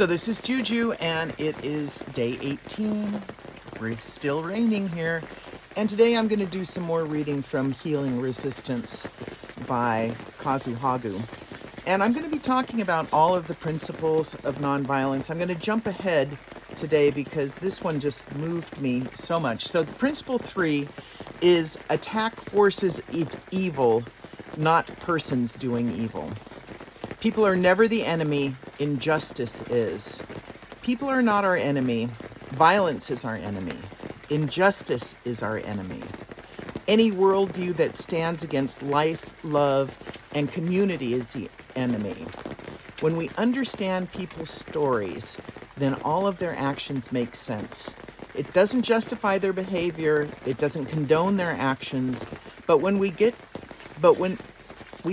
So this is Juju, and it is day 18. We're still raining here. And today I'm going to do some more reading from Healing Resistance by Kazu Hagu. And I'm going to be talking about all of the principles of nonviolence. I'm going to jump ahead today because this one just moved me so much. So the principle 3 is attack forces evil, not persons doing evil. People are never the enemy, injustice is. People are not our enemy, violence is our enemy. Injustice is our enemy. Any worldview that stands against life, love, and community is the enemy. When we understand people's stories, then all of their actions make sense. It doesn't justify their behavior, it doesn't condone their actions, but when we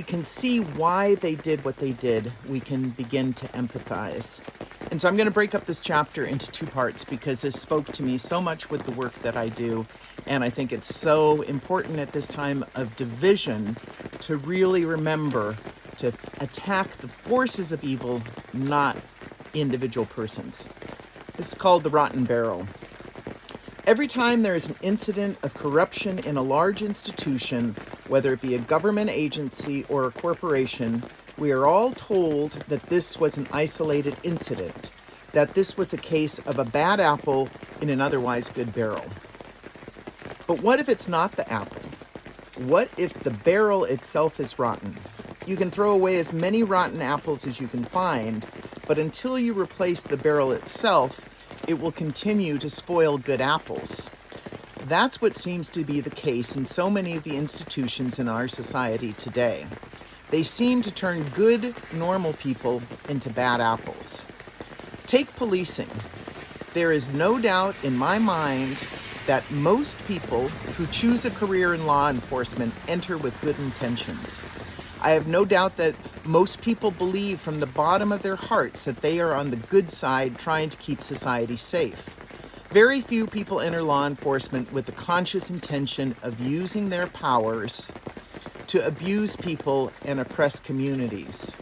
can see why they did what they did, we can begin to empathize. And so I'm going to break up this chapter into 2 parts because this spoke to me so much with the work that I do. And I think it's so important at this time of division to really remember to attack the forces of evil, not individual persons. This is called the rotten barrel. Every time there is an incident of corruption in a large institution, whether it be a government agency or a corporation, we are all told that this was an isolated incident, that this was a case of a bad apple in an otherwise good barrel. But what if it's not the apple? What if the barrel itself is rotten? You can throw away as many rotten apples as you can find, but until you replace the barrel itself, it will continue to spoil good apples. That's what seems to be the case in so many of the institutions in our society today. They seem to turn good, normal people into bad apples. Take policing. There is no doubt in my mind that most people who choose a career in law enforcement enter with good intentions. I have no doubt that most people believe from the bottom of their hearts that they are on the good side trying to keep society safe. Very few people enter law enforcement with the conscious intention of using their powers to abuse people and oppress communities.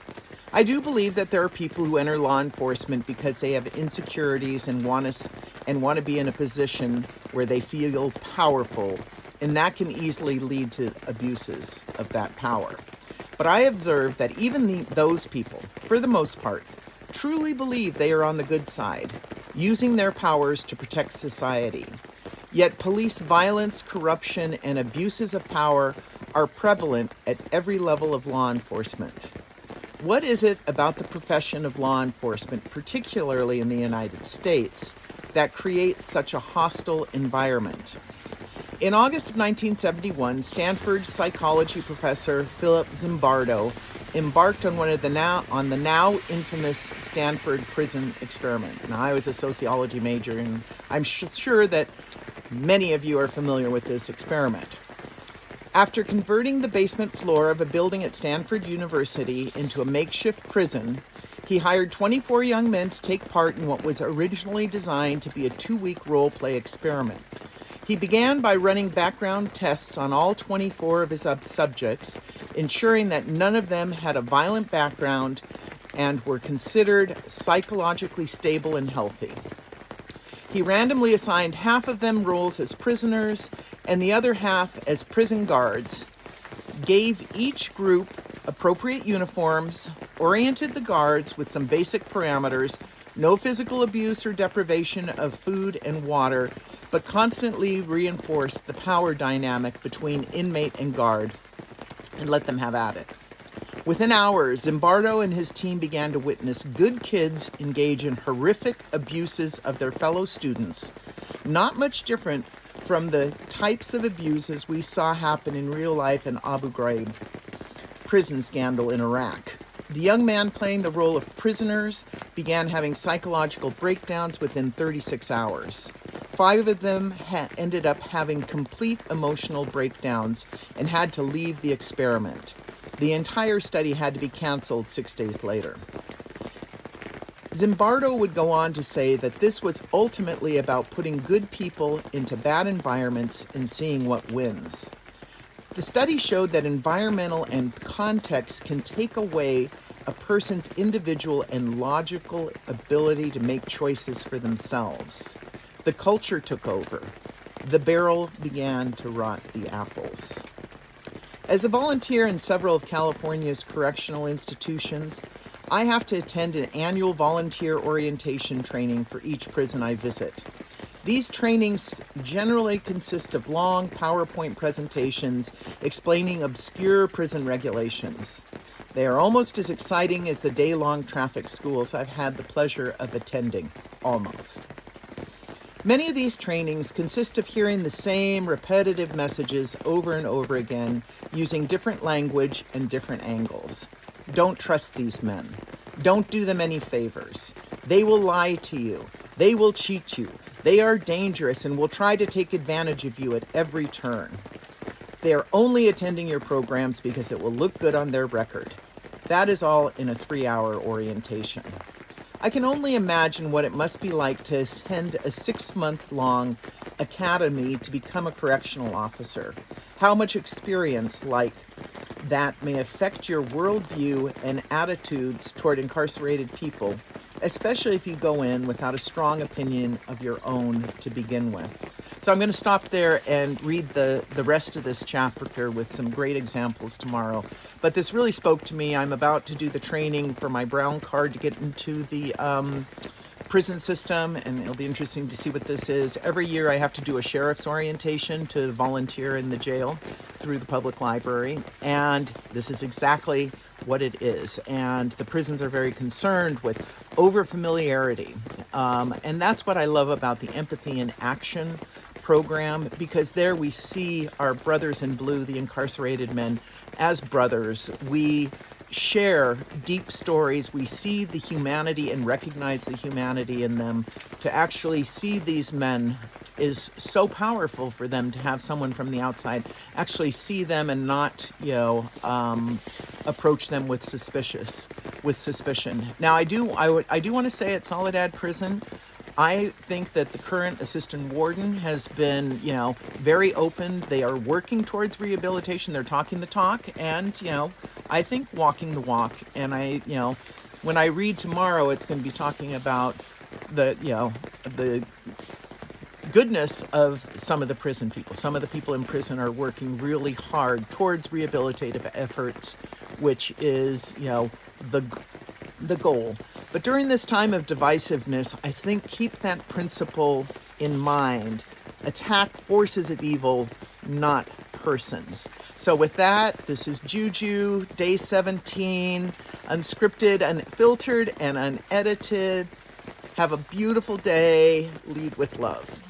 I do believe that there are people who enter law enforcement because they have insecurities and want to be in a position where they feel powerful, and that can easily lead to abuses of that power. But I observe that even those people, for the most part, truly believe they are on the good side, using their powers to protect society. Yet police violence, corruption, and abuses of power are prevalent at every level of law enforcement. What is it about the profession of law enforcement, particularly in the United States, that creates such a hostile environment? In August of 1971, Stanford psychology professor Philip Zimbardo embarked on the now infamous Stanford prison experiment. Now, I was a sociology major, and I'm sure that many of you are familiar with this experiment. After converting the basement floor of a building at Stanford University into a makeshift prison, he hired 24 young men to take part in what was originally designed to be a 2-week role-play experiment. He began by running background tests on all 24 of his subjects, ensuring that none of them had a violent background and were considered psychologically stable and healthy. He randomly assigned half of them roles as prisoners and the other half as prison guards, gave each group appropriate uniforms, oriented the guards with some basic parameters, no physical abuse or deprivation of food and water, but constantly reinforced the power dynamic between inmate and guard and let them have at it. Within hours, Zimbardo and his team began to witness good kids engage in horrific abuses of their fellow students, not much different from the types of abuses we saw happen in real life in Abu Ghraib prison scandal in Iraq. The young man playing the role of prisoners began having psychological breakdowns within 36 hours. 5 of them ended up having complete emotional breakdowns and had to leave the experiment. The entire study had to be canceled 6 days later. Zimbardo would go on to say that this was ultimately about putting good people into bad environments and seeing what wins. The study showed that environmental and context can take away a person's individual and logical ability to make choices for themselves. The culture took over. The barrel began to rot the apples. As a volunteer in several of California's correctional institutions, I have to attend an annual volunteer orientation training for each prison I visit. These trainings generally consist of long PowerPoint presentations explaining obscure prison regulations. They are almost as exciting as the day-long traffic schools I've had the pleasure of attending, almost. Many of these trainings consist of hearing the same repetitive messages over and over again, using different language and different angles. Don't trust these men. Don't do them any favors. They will lie to you. They will cheat you. They are dangerous and will try to take advantage of you at every turn. They are only attending your programs because it will look good on their record. That is all in a 3-hour orientation. I can only imagine what it must be like to attend a 6-month-long academy to become a correctional officer. How much experience like that may affect your worldview and attitudes toward incarcerated people, especially if you go in without a strong opinion of your own to begin with. So I'm going to stop there and read the rest of this chapter with some great examples tomorrow. But this really spoke to me. I'm about to do the training for my brown card to get into the prison system, and it'll be interesting to see what this is. Every year I have to do a sheriff's orientation to volunteer in the jail through the public library, and this is exactly what it is. And the prisons are very concerned with over-familiarity, and that's what I love about the Empathy in Action program, because there we see our brothers in blue, the incarcerated men, as brothers. We share deep stories. We see the humanity and recognize the humanity in them. To actually see these men is so powerful for them, to have someone from the outside actually see them and not, approach them with suspicion. Now, I do want to say at Soledad Prison, I think that the current assistant warden has been, very open. They are working towards rehabilitation. They're talking the talk, and, I think walking the walk. And when I read tomorrow, it's going to be talking about the goodness of some of the prison people. Some of the people in prison are working really hard towards rehabilitative efforts, which is, the goal. But during this time of divisiveness, I think keep that principle in mind. Attack forces of evil, not persons. So with that, this is Juju, day 17, unscripted, unfiltered, and unedited. Have a beautiful day. Lead with love.